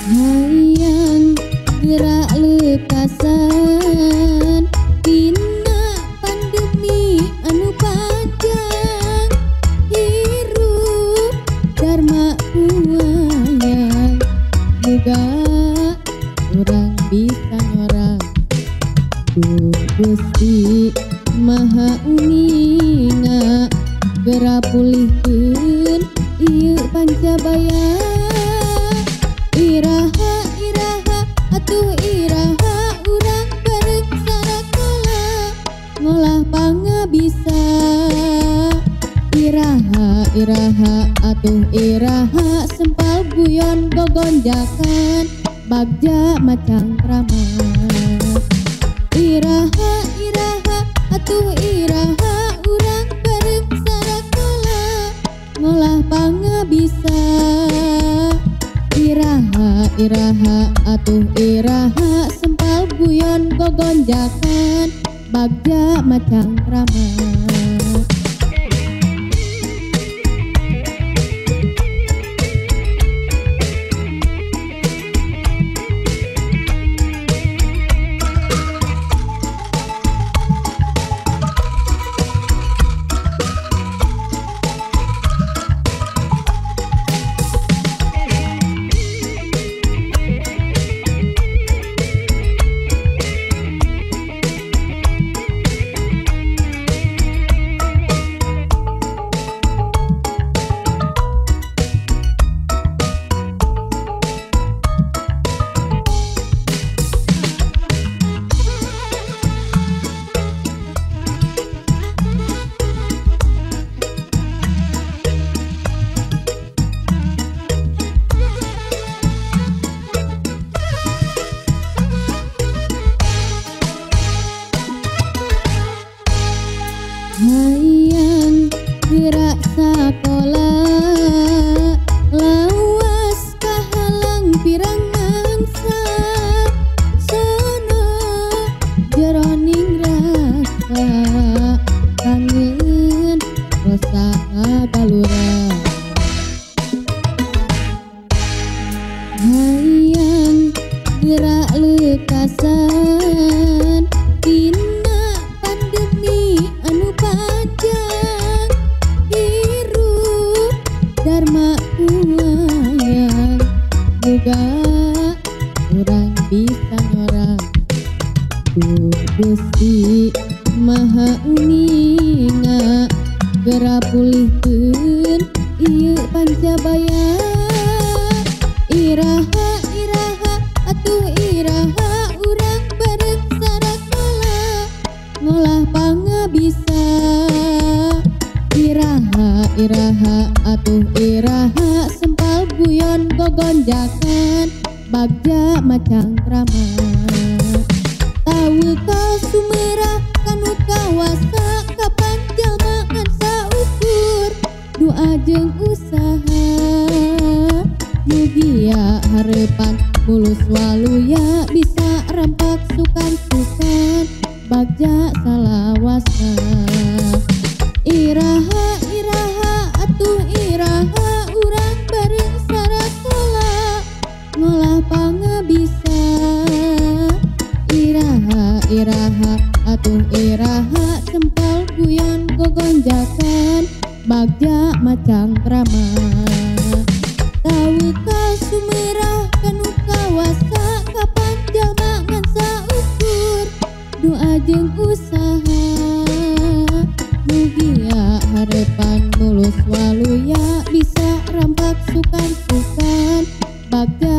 hayang gerak lekasan dina pandemi anu panjang hirup dharma kuayang muga urang bisa ngorang duh Gusti Maha Uninga geura pulihkeun ieu Pancabaya. Iraha iraha atuh iraha urang bareng sarakala ngolah pangabisa. Iraha iraha atuh iraha sempal guyon gogonjakan bagja macang krama. Iraha iraha atuh iraha urang bareng sarakala ngolah pangabisa. Iraha iraha atuh iraha sempal guyon gogonjakan bagja macang krama. Hayang gerak sakola lawas kahalang pirang mangsa sono jeroning rasa kangen rasa balura. Hayang gerak lekasan dina pandemi anu panjang hirup dharma kuayang muga urang bisa ngorang duh Gusti Maha Uninga geura pulihkeun ieu Pancabaya. Iraha iraha atuh iraha urang bareng sarakala ngolah pangabisa. Iraha iraha atuh iraha sempal guyon gogonjakan bagja macang krama. Tahu kau sumerah kanu kawasa kapan jalmaan saukur doa jeung usaha mugia harepan mulus waluya bisa rampak sukan-sukan bagja salawasa. Iraha iraha atuh iraha urang bareng sarakala ngolah pangabisa. Iraha iraha atuh iraha sempal guyon gogonjakan bagja macang krama. Tahu kau sumerah kanu kawasa kapan jalmaan saukur doa jeung usaha mugia harepan mulus waluya bisa rampak sukan-sukan bagja